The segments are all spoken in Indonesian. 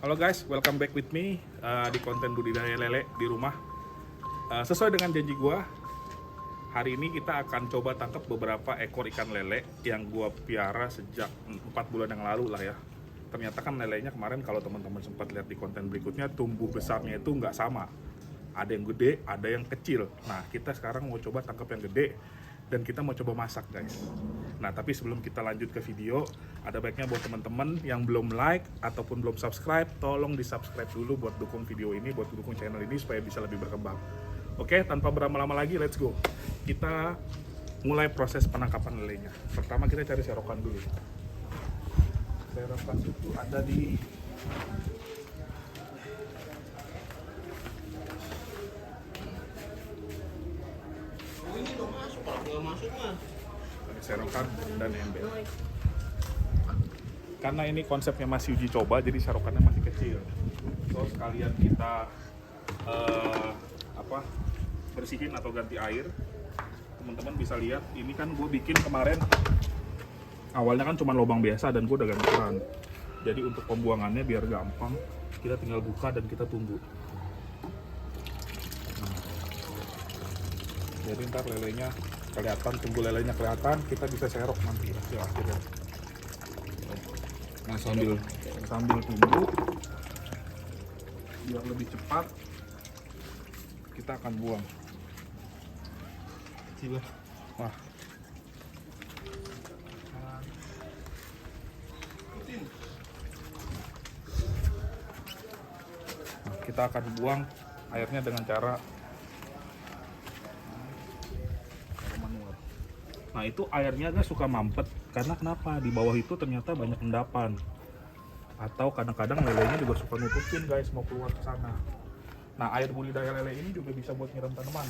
Halo guys, welcome back with me di konten budidaya lele di rumah. Sesuai dengan janji gua, hari ini kita akan coba tangkap beberapa ekor ikan lele yang gua piara sejak 4 bulan yang lalu lah ya. Ternyata kan lelenya kemarin kalau teman-teman sempat lihat di konten berikutnya, tumbuh besarnya itu nggak sama. Ada yang gede, ada yang kecil. Nah, kita sekarang mau coba tangkap yang gede dan kita mau coba masak guys. Nah, tapi sebelum kita lanjut ke video, ada baiknya buat teman-teman yang belum like ataupun belum subscribe, tolong di subscribe dulu buat dukung video ini, buat dukung channel ini supaya bisa lebih berkembang. Oke, tanpa berlama-lama lagi, let's go. Kita mulai proses penangkapan lelenya. Pertama kita cari serokan dulu. Serokan itu ada di Ini udah masuk, kalau nggak masuk mah. serokan dan ember. Karena ini konsepnya masih uji coba, jadi serokannya masih kecil. So sekalian kita bersihin atau ganti air. Teman-teman bisa lihat, ini kan gue bikin kemarin. Awalnya kan cuma lubang biasa dan gue udah ganti keran. Jadi untuk pembuangannya biar gampang, kita tinggal buka dan kita tunggu. Jadi ntar lelenya kelihatan, tunggu lelenya kelihatan, kita bisa serok nanti hasil akhirnya. Nah sambil tunggu, biar lebih cepat, kita akan buang. Gila. Wah. Nah, kita akan buang airnya dengan cara manual. Nah itu airnya agak suka mampet karena kenapa? Di bawah itu ternyata banyak endapan. Atau kadang-kadang lelenya juga suka nutupin guys, mau keluar ke sana. Nah air budidaya lele ini juga bisa buat nyiram tanaman.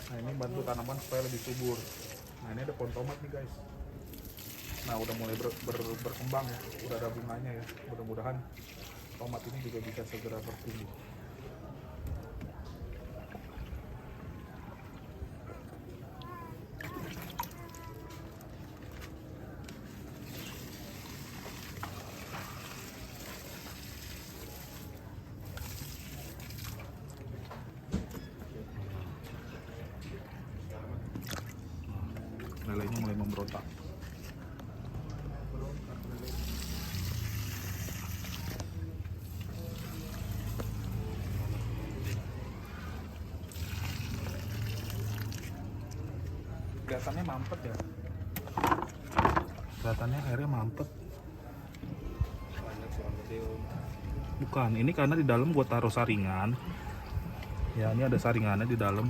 Nah ini bantu tanaman supaya lebih subur. Nah ini ada pohon tomat nih guys. Nah udah mulai berkembang ya, udah ada bunganya ya. Mudah-mudahan tomat ini juga bisa segera bertumbuh. Lelenya mulai memberontak. Kelihatannya mampet ya. Kelihatannya airnya mampet. Bukan, ini karena di dalam gua taruh saringan. Ya, ini ada saringannya di dalam.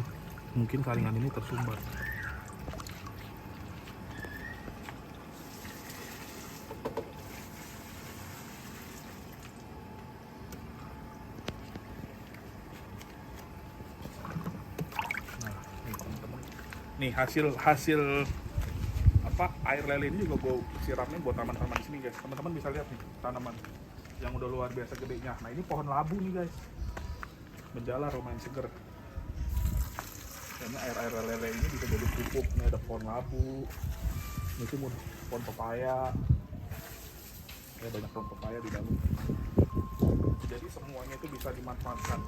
Mungkin saringan ini tersumbat. Nih hasil air lele ini juga gue siramnya buat tanaman-tanaman di sini guys. Teman-teman bisa lihat nih tanaman yang udah luar biasa gedenya. Nah ini pohon labu nih guys, menjalar lumayan seger. Karena air lele ini bisa jadi pupuk. Ini ada pohon labu, ini sih pohon pepaya. Ya banyak pohon pepaya di dalam. Jadi semuanya itu bisa dimanfaatkan.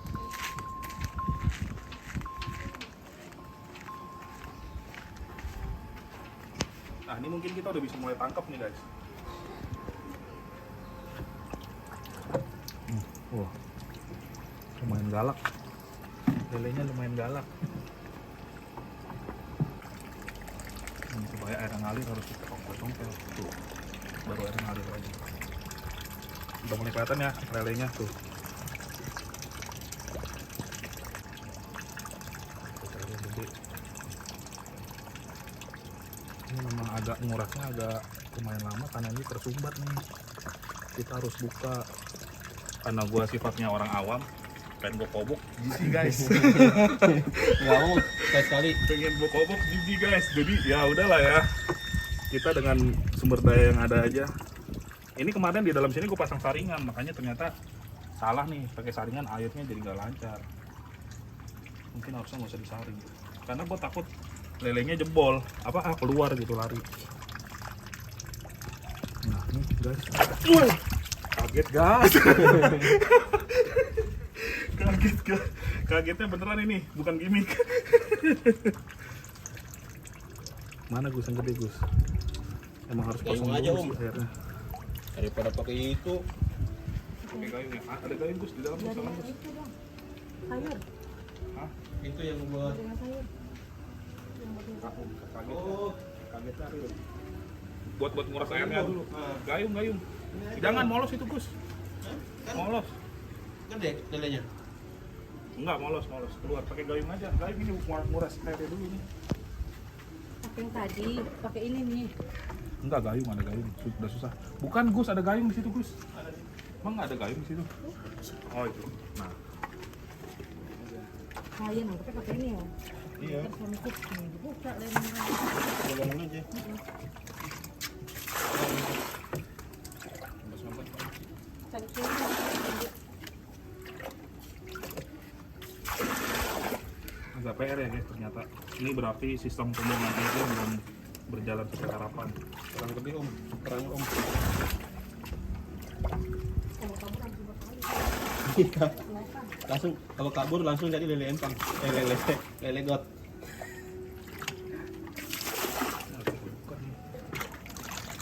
Nah ini mungkin kita udah bisa mulai tangkap nih guys. Wah, lumayan galak. Lelenya lumayan galak. Supaya air ngalir harus kita congkel. Tuh, baru air ngalir lagi. Udah mulai kelihatan ya lelenya tuh. Ini memang agak ngurasnya agak lumayan lama karena ini tersumbat nih. Kita harus buka. Karena gue sifatnya orang awam, pengen gue kobok jijik guys. Nggak mau, sekali. Pengen gue kobok jijik guys. Jadi ya udahlah ya. Kita dengan sumber daya yang ada aja. Ini kemarin di dalam sini gue pasang saringan, makanya ternyata salah nih pakai saringan, airnya jadi nggak lancar. Mungkin harusnya nggak usah disaring. Karena gue takut lelenya jebol, keluar gitu lari. Nah ini guys, Kaget guys. Kaget guys. Kagetnya beneran ini, bukan gimmick. Mana Gus yang gede Gus? Emang harus Gayung kosong aja, dulu Om. sih airnya. Daripada pakai itu. Pakai gayung ya? Ada gayung Gus di dalam Gus, Dari sama yang Gus. itu dong. Sayur. Hah? Itu yang buat. Dari yang sayur. Yang buat masak. Kaget. Oh, Kagetnya Ariel. Buat nguras airnya dulu. Nah. Gayung. Jangan molos itu Gus. Kan Molos. gede lelenya. Enggak molos. Keluar pakai gayung aja. Gayung ini nguras airnya dulu nih. Pakai yang tadi, pakai ini nih. Enggak gayung, ada gayung. Sudah susah. Bukan Gus, ada gayung di situ Gus. Emang nggak ada gayung di situ? Oh itu. Nah. Kalian nangkepnya pakai ini ya. Iya. Terus suami kucing dibuka lemnya. Tolong aja. Cari sini. Agak PR ya guys ternyata. Ini berarti sistem pembuangan airnya belum berjalan sesuai harapan. Kurang gede Om. Kurang Om. Kalau kamu langsung berkali. Iya. Langsung kalau kabur langsung jadi lele empang. Lele got.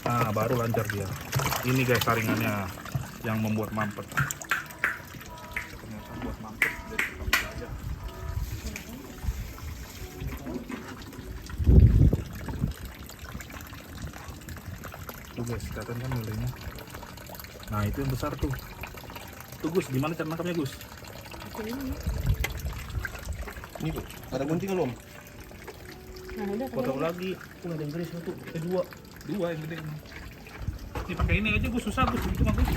Nah baru lancar dia. Ini guys saringannya yang membuat mampet. Ternyata buat mampet jadi kita bisa aja. Tuh guys, kelihatan kan lelenya. Nah itu yang besar tuh. Tuh Gus, gimana cara nangkapnya Gus? Pakai ini. Ini tuh, ada gunting Om. Nah, udah Potong pakai lagi. Ada yang gede satu, dua. Dua yang gede. Ini pakai ini aja Gus, susah Gus, itu mah Gus.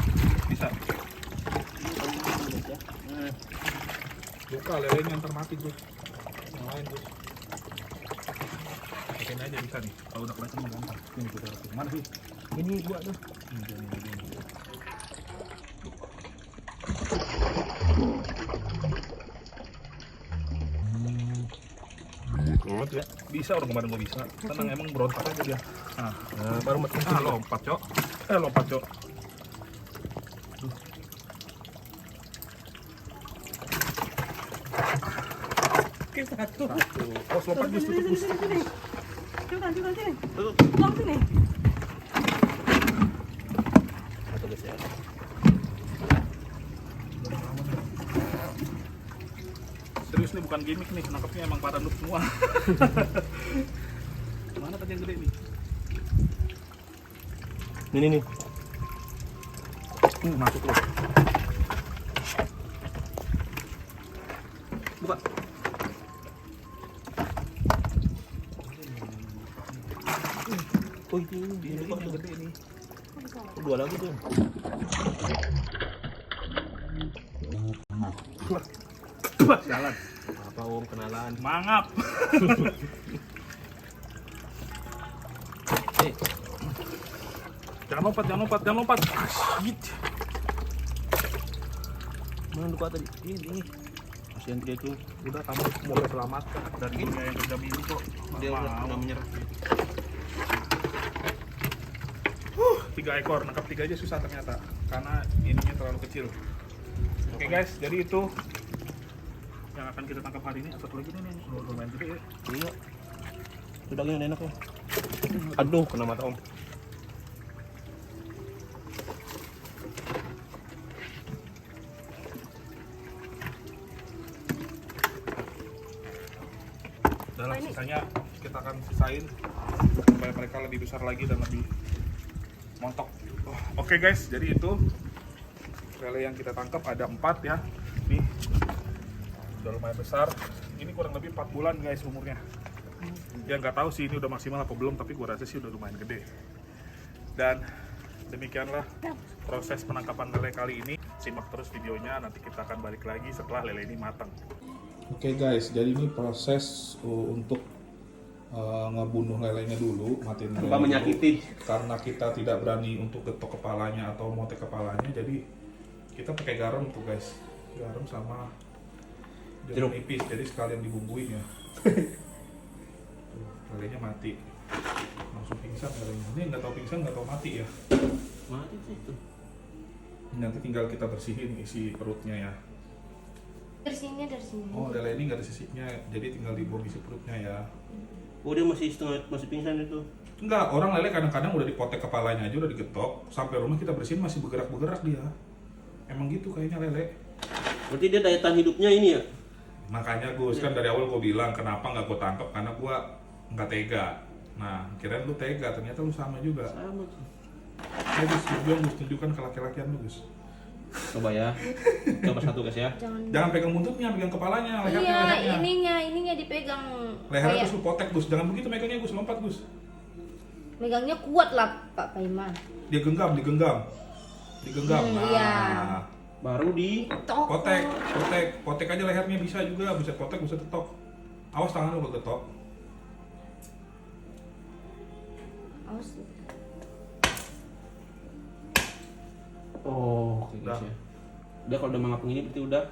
Bisa. Nah, Buka lelenya ntar mati Gus. Yang lain Gus. Pakai ini aja bisa nih. Kalau udah kelihatan gampang. Ini kita rapi. Mana sih? ini dua tuh. Ini. Ya. Bisa orang kemarin gua bisa. Tenang emang berontak aja dia. Nah, Baru lompat cok. Lompat cok. Oke, satu. Oh, lompat Gus, tutup Gus. Coba sini. Tutup. Tuang sini. Satu guys ya. Serius nih bukan gimmick nih, nangkepnya emang pada noob semua. Mana tadi yang gede nih? Ini nih. Masuk loh. Buka. Oh ini Ini buka yang tuh. gede nih. Dua lagi tuh. Jalan. Apa Om kenalan? Mangap. Eh, Jangan lompat. Ah, shit. mana lupa tadi? Ini. Kasihan dia tuh. Udah kamu mulai selamatkan dari dunia yang kejam ini kok. Dia Nggak udah mau. menyerah. 3 ekor, nangkap 3 aja susah ternyata karena ininya terlalu kecil. Oke guys, jadi itu yang akan kita tangkap hari ini. Satu lagi nih, lumayan gede ya. Iya. Itu daging enak ya. Aduh, kena mata Om. Udah lah, sisanya kita akan sisain supaya mereka lebih besar lagi dan lebih montok. Oke guys, jadi itu lele yang kita tangkap ada 4 ya. Nih udah lumayan besar. Ini kurang lebih 4 bulan guys umurnya. Ya nggak tahu sih ini udah maksimal apa belum, tapi gua rasa sih udah lumayan gede. Dan demikianlah proses penangkapan lele kali ini. Simak terus videonya, nanti kita akan balik lagi setelah lele ini matang. Oke guys, jadi ini proses untuk ngebunuh lelenya dulu, matiin Tanpa menyakiti. Karena kita tidak berani untuk getok kepalanya atau motek kepalanya, jadi kita pakai garam tuh guys, garam sama jeruk nipis, jadi sekalian dibumbuin ya. Tuh, lelenya mati, langsung pingsan lelenya. Ini nggak tahu pingsan nggak tahu mati ya. Mati sih tuh. Nanti tinggal kita bersihin isi perutnya ya. Dari sini, dari sini. Oh, lele ini nggak ada sisiknya, jadi tinggal dibuang isi perutnya ya. Oh dia masih masih pingsan itu. Enggak, orang lele kadang-kadang udah dipotek kepalanya aja, udah digetok, sampai rumah kita bersihin masih bergerak-bergerak dia. Emang gitu kayaknya lele. Berarti dia daya tahan hidupnya ini ya? Makanya Gus, kan dari awal gue bilang kenapa nggak gue tangkap, karena gue nggak tega. Nah, kirain lu tega, ternyata lu sama juga. Sama. Ya Gus, Gus tunjukkan ke laki-lakian lu Gus. Coba ya. Coba satu guys ya. Jangan pegang buntutnya, pegang kepalanya, lehernya, Iya, lehernya. ininya dipegang. Lehernya Kayak terus lu potek Gus, jangan begitu megangnya Gus, lompat Gus. megangnya kuat lah Pak Paiman. Dia genggam. Digenggam. Nah, Iya. Baru di Tok. potek aja lehernya bisa juga, bisa potek, bisa tetok. Awas tangan lu ketok. Awas. Oh, oke guys Udah. ya. Udah kalau udah mangap begini berarti udah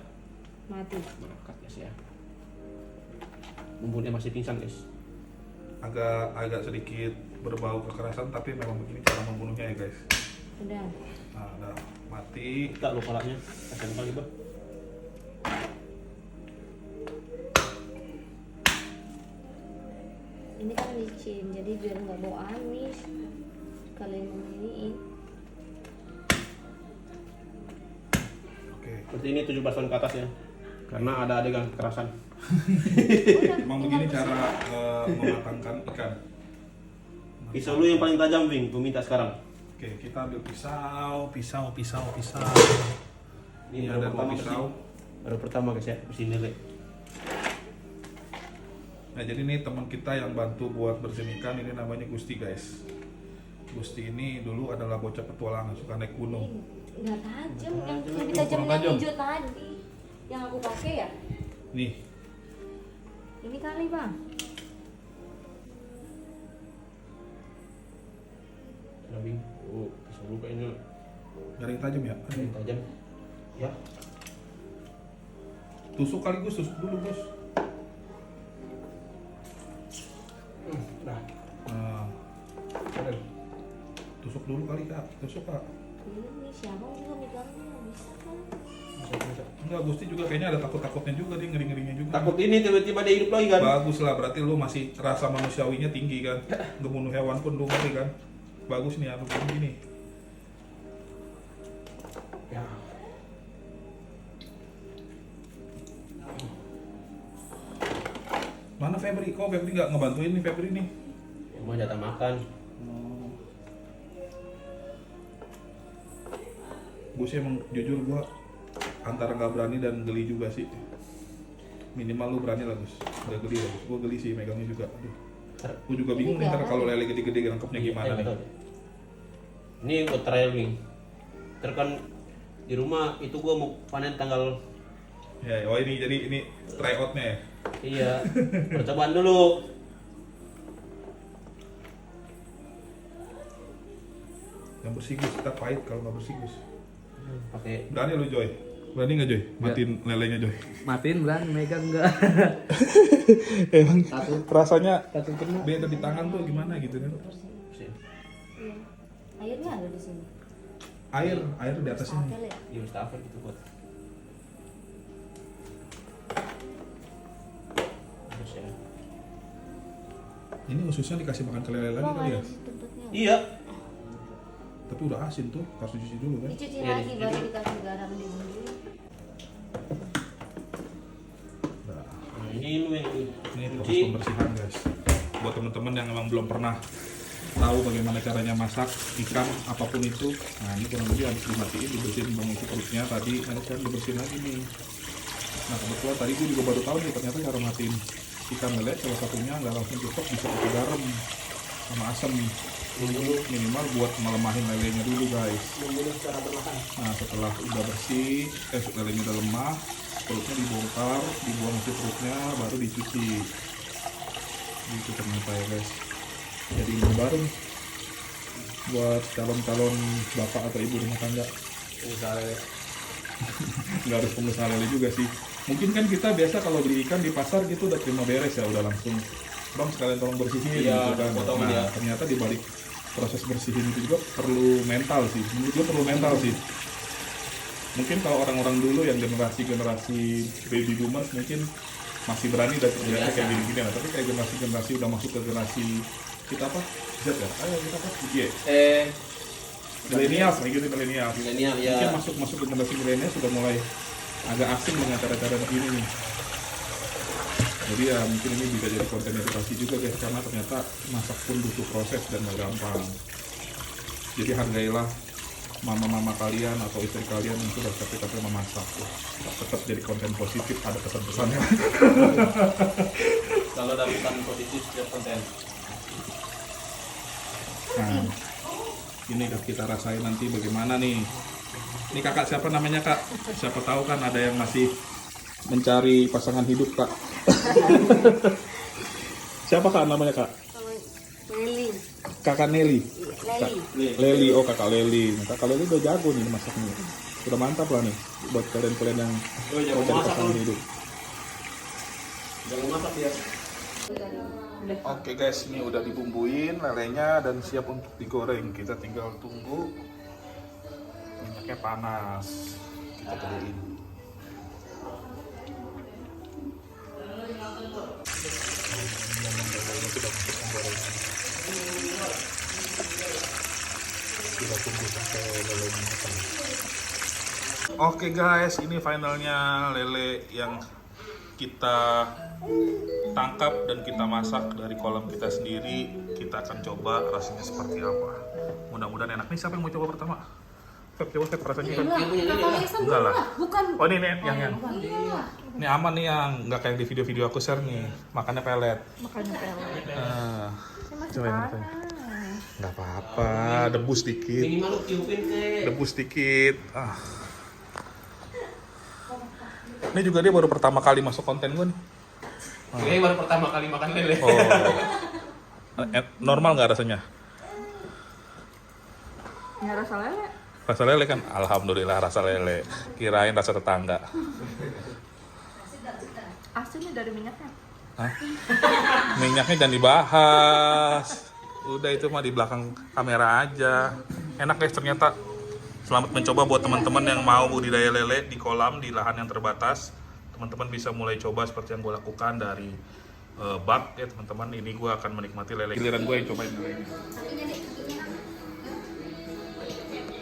Mati. melekat guys ya. Mumpung dia masih pingsan guys. Agak sedikit berbau kekerasan, tapi memang begini cara membunuhnya ya guys. Udah. Nah, udah mati. Tak lo palanya. Kasihan kali bah. Ini kan licin, jadi biar nggak bau amis. Kalian ini Oke. Berarti ini 17 tahun ke atas ya. Karena ada adegan kekerasan. Emang begini cara mematangkan ikan. Pisau lu yang paling tajam, Ving. Gue minta sekarang. Oke, kita ambil pisau. Ini Ini ada baru pertama pisau. Baru pertama guys ya, bersihin lele. Nah, jadi ini teman kita yang bantu buat bersihin ikan, ini namanya Gusti guys. Gusti ini dulu adalah bocah petualangan, suka naik gunung. nggak tajam, yang lebih Kurang tajam yang tajam. hijau tadi, yang aku pakai ya. Nih, Ini kali bang. Nah, Ving. Oh, pisau lu kayaknya garing tajam ya. tajam. Ya. Tusuk kali Gus, tusuk dulu Gus. Nah, Nah, tusuk dulu kali Kak, tusuk Kak. Ini siapa juga megangnya, bisa kan? bisa. Enggak, Gusti juga kayaknya ada takut-takutnya juga, dia ngeri-ngerinya juga. Takut ini tiba-tiba dia hidup lagi kan? Bagus lah, berarti lu masih rasa manusiawinya tinggi kan. Ngebunuh hewan pun lu ngeri kan. Bagus nih, aku begini. Ya. Mana Febri? Kok Febri nggak ngebantuin nih Febri nih? Emang jatah makan. Gue sih emang jujur gue antara nggak berani dan geli juga sih. Minimal lu berani lah Gus. Udah geli lah Gus. Gue geli sih megangnya juga. Aduh. Gue juga bingung nih ntar kalau lele gede-gede nangkepnya gimana nih. Ini buat trial Ving. Ntar kan di rumah itu gua mau panen tanggal Ya, oh ini jadi ini tryoutnya ya. iya percobaan dulu. Yang bersih Gus, kita pahit kalau nggak bersih Gus. Pakai Berani lu Joy? Berani nggak Joy? Matiin lelenya Joy. Matiin berani, megang enggak. Emang Takut rasanya kena. beda di tangan tuh gimana gitu kan? Iya. Airnya ada di sini. Air di atas ini. Apel ya? di wastafel gitu buat. Terus ya. Ini ususnya dikasih makan ke lele lagi Bang, kali ya? ada di tempatnya. Iya. Tapi udah asin tuh, harus dicuci dulu kan? Dicuci Iya, lagi dicuci baru dulu. dikasih garam di sini. Nah, Nah, ini lu yang ini proses cuci. pembersihan guys. Buat teman-teman yang memang belum pernah tahu bagaimana caranya masak ikan apapun itu, nah ini kurang lebih habis dimatiin, dibersihin bang isi perutnya tadi, nanti kan dibersihin lagi nih. Nah kebetulan tadi gue juga baru tahu nih ternyata cara matiin ikan lele salah satunya nggak langsung tutup, bisa pakai garam sama asam dulu minimal buat melemahin lelenya dulu guys. Membunuh secara perlahan. Nah setelah udah bersih, lelenya udah lemah, perutnya dibongkar, dibuang isi perutnya, baru dicuci. Gitu ternyata ya guys. Jadi ilmu baru nih buat calon-calon bapak atau ibu rumah tangga. Pengusaha lele. Nggak harus pengusaha lele juga sih. Mungkin kan kita biasa kalau beli ikan di pasar gitu udah terima beres ya, udah langsung bang sekalian tolong bersihin Iya, gitu kan. potong Nah dia. ternyata di balik proses bersihin itu juga perlu mental sih. Menurut gue perlu mental sih. Mungkin kalau orang-orang dulu yang generasi baby boomers mungkin masih berani dan terbiasa kayak gini-gini, nah, tapi kayak generasi udah masuk ke generasi kita apa? Z ya? Ayo kita apa? Iya. Milenial, kayak gitu milenial. Milenial ya. Mungkin masuk ke generasi milenial sudah mulai agak asing dengan cara-cara begini nih. Jadi ya mungkin ini bisa jadi konten edukasi juga guys, karena ternyata masak pun butuh proses dan gak gampang. Jadi hargailah mama-mama kalian atau istri kalian yang sudah capek-capek memasak. Tetap jadi konten positif, ada pesan-pesannya. Kalau dapat positif setiap konten. Nah, ini kita rasain nanti bagaimana nih. Ini kakak siapa namanya kak? Siapa tahu kan ada yang masih mencari pasangan hidup kak. Siapa kak namanya kak? Leli. Kakak Nelly. Leli. Leli, oh kakak Leli. Nah, kakak Leli udah jago nih masaknya. Udah mantap lah nih buat kalian-kalian yang mau cari pasangan hidup. Jangan masak ya. Oke guys, ini udah dibumbuin lelenya dan siap untuk digoreng. Kita tinggal tunggu minyaknya panas. Kita gedein. Kita tunggu sampai lelenya matang. Oke guys, ini finalnya lele yang kita tangkap dan kita masak dari kolam kita sendiri. Kita akan coba rasanya seperti apa. Mudah-mudahan enak. Nih siapa yang mau coba pertama? Feb, coba Feb rasanya Feb. Enggak lah. Bukan. Oh ini nih yang. Ini aman nih yang nggak kayak di video-video aku share nih. Makannya pelet. Makannya pelet. Coba yang ini. Nggak apa-apa. Debus dikit. Minimal lu tiupin ke. Debus dikit. Ini juga dia baru pertama kali masuk konten gue nih. Kayaknya baru pertama kali makan lele. Oh. Normal nggak rasanya? Ya rasa lele. Rasa lele kan? Alhamdulillah rasa lele. Kirain rasa tetangga. Asinnya dari minyaknya. Hah? Minyaknya jangan dibahas. Udah itu mah di belakang kamera aja. Enak guys ternyata. Selamat mencoba buat teman-teman yang mau budidaya lele di kolam di lahan yang terbatas. Teman-teman bisa mulai coba seperti yang gue lakukan dari bak ya teman-teman. Ini gue akan menikmati lele. Giliran gue yang cobain lelenya.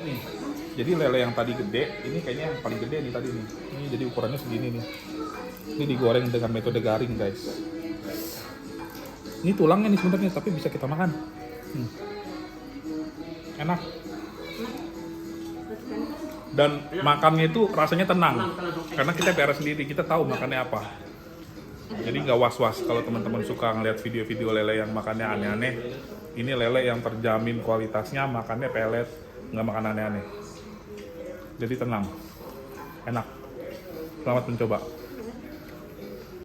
Nih, jadi lele yang tadi gede, ini kayaknya yang paling gede nih tadi nih. Ini jadi ukurannya segini nih. Ini digoreng dengan metode garing guys. Ini tulangnya nih sebenarnya, tapi bisa kita makan. Enak. Dan makannya itu rasanya tenang karena kita PR sendiri, kita tahu makannya apa, jadi nggak was-was kalau teman-teman suka ngeliat video-video lele yang makannya aneh-aneh. Ini lele yang terjamin kualitasnya, makannya pelet, nggak makan aneh-aneh, jadi tenang, enak. Selamat mencoba.